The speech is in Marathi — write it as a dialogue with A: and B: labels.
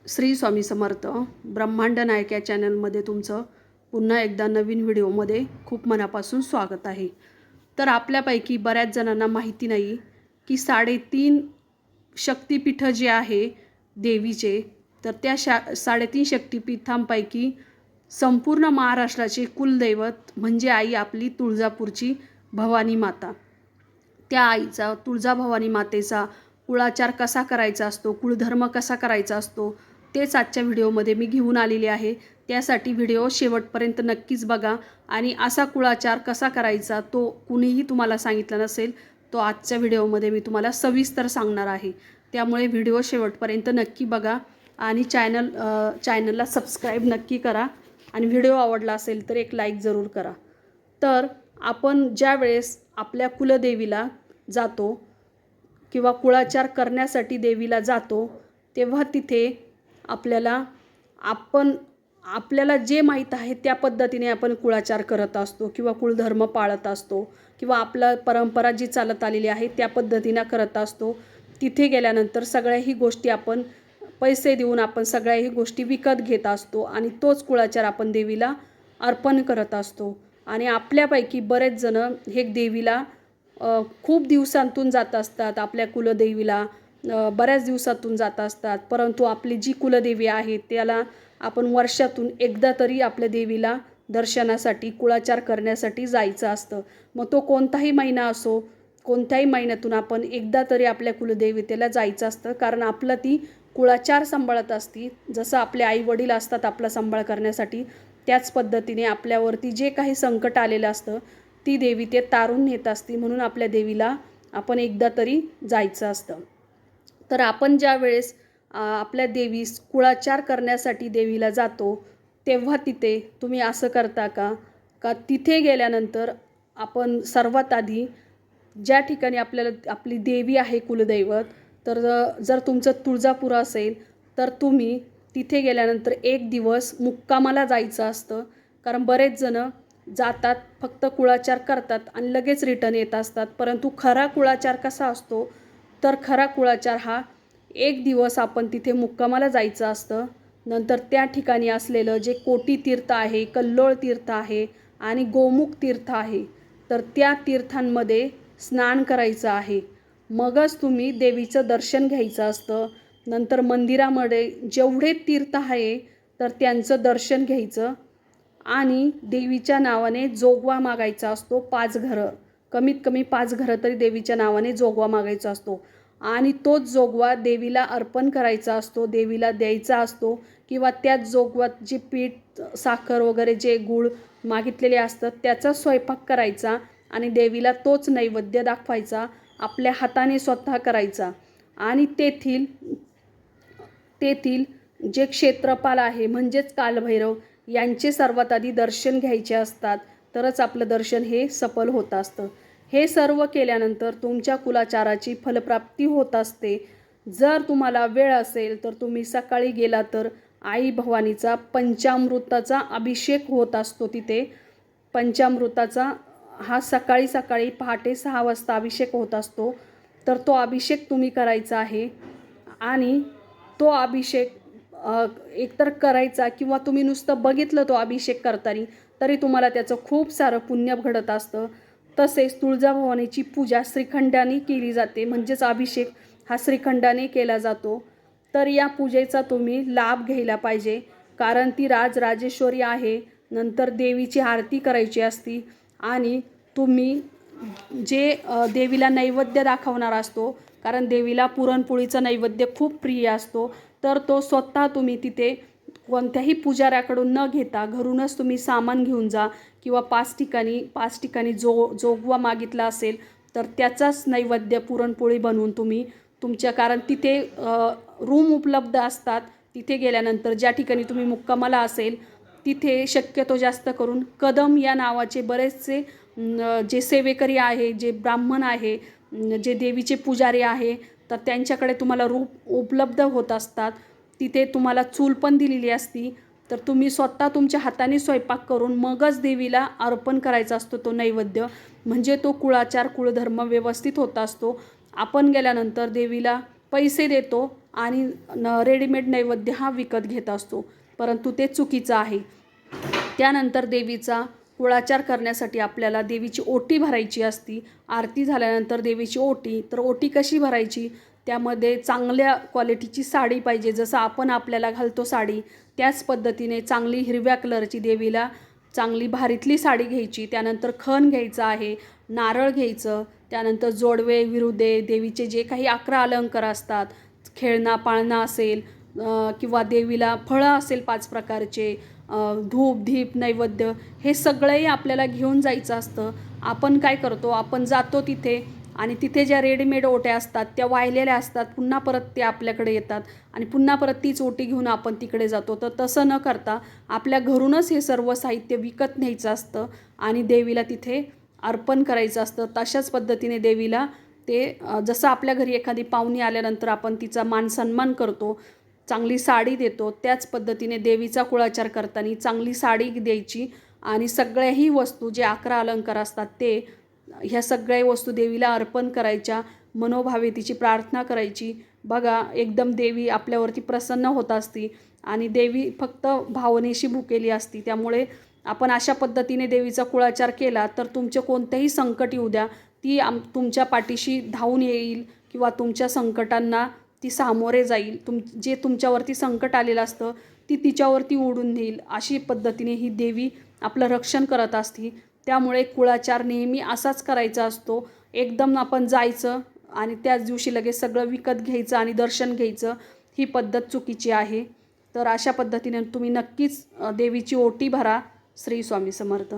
A: श्री स्वामी समर्थ ब्रह्मांड नायक या चॅनलमध्ये तुमचं पुन्हा एकदा नवीन व्हिडिओमध्ये खूप मनापासून स्वागत आहे। तर आपल्यापैकी बऱ्याच जणांना माहिती नाही की 3.5 शक्तिपीठं जे आहे देवीचे, तर त्या 3.5 शक्तिपीठांपैकी संपूर्ण महाराष्ट्राचे कुलदैवत म्हणजे आई आपली तुळजापूरची भवानी माता। त्या आईचा, तुळजाभवानी मातेचा कुळाचार कसा करायचा असतो, कुळधर्म कसा करायचा असतो, तेच आजच्या व्हिडिओमध्ये मी घेऊन आलेले आहे। त्यासाठी व्हिडिओ शेवटपर्यंत नक्कीच बघा आणि असा कुळाचार कसा करायचा तो कुणीही तुम्हाला सांगितलं नसेल, तो आजच्या व्हिडिओमध्ये मी तुम्हाला सविस्तर सांगणार आहे। त्यामुळे व्हिडिओ शेवटपर्यंत नक्की बघा आणि चॅनलला सबस्क्राईब नक्की करा आणि व्हिडिओ आवडला असेल तर एक लाईक जरूर करा। तर आपण ज्या वेळेस आपल्या कुलदेवीला जातो किंवा कुळाचार करण्यासाठी देवीला जातो, तेव्हा तिथे आपल्याला जे माहीत आहे त्या पद्धतीने आपण कुळाचार करत असतो किंवा कुळधर्म पाळत असतो किंवा आपला परंपरा जी चालत आलेली आहे त्या पद्धतीने करत असतो। तिथे गेल्यानंतर सगळ्याही गोष्टी आपण पैसे देऊन आपण सगळ्याही गोष्टी विकत घेत असतो आणि तोच कुळाचार आपण देवीला अर्पण करत असतो। आणि आपल्यापैकी बरेच जण हे देवीला खूप दिवसांतून जात असतात, आपल्या कुलदेवीला बऱ्याच दिवसातून जात असतात, परंतु आपली जी कुलदेवी आहे त्याला आपण वर्षातून एकदा तरी आपल्या देवीला दर्शनासाठी कुळाचार करण्यासाठी जायचं असतं। मग तो कोणताही महिना असो, कोणत्याही महिन्यातून आपण एकदा तरी आपल्या कुलदेवतेला जायचं असतं, कारण आपलं ती कुळाचार सांभाळत असती। जसं आपले आई वडील असतात आपला सांभाळ करण्यासाठी, त्याच पद्धतीने आपल्यावरती जे काही संकट आलेलं असतं ती देवी ते तारून नेत असती, म्हणून आपल्या देवीला आपण एकदा तरी जायचं असतं। तर आपण ज्या वेळेस आपल्या देवीस कुळाचार करण्यासाठी देवीला जातो, तेव्हा तिथे तुम्ही असं करता का तिथे गेल्यानंतर आपण सर्वात आधी ज्या ठिकाणी आपली देवी आहे कुलदैवत, तर जर तुमचं तुळजापूर असेल तर तुम्ही तिथे गेल्यानंतर एक दिवस मुक्कामाला जायचं असतं। कारण बरेच जण जातात, फक्त कुळाचार करतात आणि लगेच रिटर्न येत असतात, परंतु खरा कुळाचार कसा असतो, तर खरा कुळाचार हा एक दिवस आपण तिथे मुक्कामाला जायचं असतं। नंतर त्या ठिकाणी असलेलं जे कोटी तीर्थ आहे, कल्लोळ तीर्थ आहे आणि गोमुख तीर्थ आहे, तर त्या तीर्थांमध्ये स्नान करायचं आहे। मगच तुम्ही देवीचं दर्शन घ्यायचं असतं। नंतर मंदिरामध्ये जेवढे तीर्थ आहे तर त्यांचं दर्शन घ्यायचं आणि देवीच्या नावाने जोगवा मागायचा असतो। 5 घरं, कमीत कमी 5 घरं तरी देवीच्या नावाने जोगवा मागायचा असतो आणि तोच जोगवा देवीला अर्पण करायचा असतो, देवीला द्यायचा असतो किंवा त्याच जोगवात जे पीठ, साखर वगैरे जे गूळ मागितलेले असतात त्याचा स्वयंपाक करायचा आणि देवीला तोच नैवेद्य दाखवायचा, आपल्या हाताने स्वतः करायचा। आणि तेथील जे क्षेत्रपाल आहे म्हणजेच कालभैरव यांचे सर्वात आधी दर्शन घ्यायचे असतात, तरच आपलं दर्शन हे सफल होत असतं। हे सर्व केल्यानंतर तुमच्या कुलाचाराची फलप्राप्ती होत असते। जर तुम्हाला वेळ असेल तर तुम्ही सकाळी गेला तर आई भवानीचा पंचामृताचा अभिषेक होत असतो तिथे। पंचामृताचा हा सकाळी पहाटे 6 वाजता अभिषेक होत असतो, तर तो अभिषेक तुम्ही करायचा आहे आणि तो अभिषेक एकतर करायचा किंवा तुम्ही नुसतं बघितलं तो अभिषेक करताना तरी तुम्हाला त्याचं खूप सारं पुण्य घडत असतं। तसेच तुळजाभवानीची पूजा श्रीखंडाने केली जाते, म्हणजेच अभिषेक हा श्रीखंडाने केला जातो। तर या पूजेचा तुम्ही लाभ घ्यायला पाहिजे, कारण ती राजराजेश्वरी आहे। नंतर देवीची आरती करायची असती आणि तुम्ही जे देवीला नैवेद्य दाखवणार असतो, कारण देवीला पुरणपोळीचा नैवेद्य खूप प्रिय असतो, तर तो स्वतः तुम्ही तिथे कोणत्याही पुजाऱ्याकडून न घेता घरूनच तुम्ही सामान घेऊन जा किंवा 5 ठिकाणी जोगवा मागितला असेल तर त्याचाच नैवेद्य पुरणपोळी बनवून तुम्ही कारण तिथे रूम उपलब्ध असतात। तिथे गेल्यानंतर ज्या ठिकाणी तुम्ही मुक्कामाला असेल तिथे शक्यतो जास्त करून कदम या नावाचे बरेचसे जे सेवेकरी आहे, जे ब्राह्मण आहे, जे देवीचे पुजारी आहे, तर त्यांच्याकडे तुम्हाला रूम उपलब्ध होत असतात। तिथे तुम्हाला चूल पण दिलेली असती, तर तुम्ही स्वतः तुमच्या हाताने स्वयंपाक करून मगच देवीला अर्पण करायचा असतो तो नैवेद्य, म्हणजे तो कुळाचार कुळधर्म व्यवस्थित होत असतो। आपण गेल्यानंतर देवीला पैसे देतो आणि रेडीमेड नैवेद्य हा विकत घेत असतो, परंतु ते चुकीचं आहे. त्यानंतर देवीचा कुळाचार करण्यासाठी आपल्याला देवीची ओटी भरायची असती. आरती झाल्यानंतर देवीची ओटी, तर ओटी कशी भरायची? त्यामध्ये चांगल्या क्वालिटीची साडी पाहिजे, जसं आपण आपल्याला घालतो साडी त्याच पद्धतीने चांगली हिरव्या कलरची देवीला चांगली भारीतली साडी घ्यायची. त्यानंतर खण घ्यायचं आहे, नारळ घ्यायचं, त्यानंतर जोडवे, विरुदे, देवीचे जे काही 11 अलंकार असतात, खेळणा पाळणा असेल किंवा देवीला फळं असेल 5 प्रकारचे, धूप दीप नैवेद्य, हे सगळंही आपल्याला घेऊन जायचं असतं. आपण काय करतो, आपण जातो तिथे आणि तिथे ज्या रेडीमेड ओट्या असतात त्या वाहिलेल्या असतात, पुन्हा परत ते आपल्याकडे येतात आणि पुन्हा परत तीच ओटी घेऊन आपण तिकडे जातो. तर तसं न करता आपल्या घरूनच हे सर्व साहित्य विकत न्यायचं असतं आणि देवीला तिथे अर्पण करायचं असतं. तशाच पद्धतीने देवीला ते जसं आपल्या घरी एखादी पाहुणी आल्यानंतर आपण तिचा मान सन्मान करतो, चांगली साडी देतो, त्याच पद्धतीने देवीचा कुळाचार करताना चांगली साडी द्यायची आणि सगळ्याही वस्तू जे 11 अलंकार असतात ते ह्या सगळ्या वस्तू देवीला अर्पण करायच्या, मनोभावे तिची प्रार्थना करायची. बघा, एकदम देवी आपल्यावरती प्रसन्न होत असती आणि देवी फक्त भावनेशी भुकेली असती. त्यामुळे आपण अशा पद्धतीने देवीचा कुळाचार केला तर तुमचे कोणतेही संकट येऊ द्या, ती तुमच्या पाठीशी धावून येईल किंवा तुमच्या संकटांना ती सामोरे जाईल. जे तुमच्यावरती संकट आलेलं असतं ती तिच्यावरती ओढून नेईल. अशी पद्धतीने ही देवी आपलं रक्षण करत असते. त्यामुळे कुळाचार नेहमी असाच करायचा असतो. एकदम आपण जायचं आणि त्याच दिवशी लगेच सगळं विकत घ्यायचं आणि दर्शन घ्यायचं, ही पद्धत चुकीची आहे. तर अशा पद्धतीने तुम्ही नक्कीच देवीची ओटी भरा. श्री स्वामी समर्थ.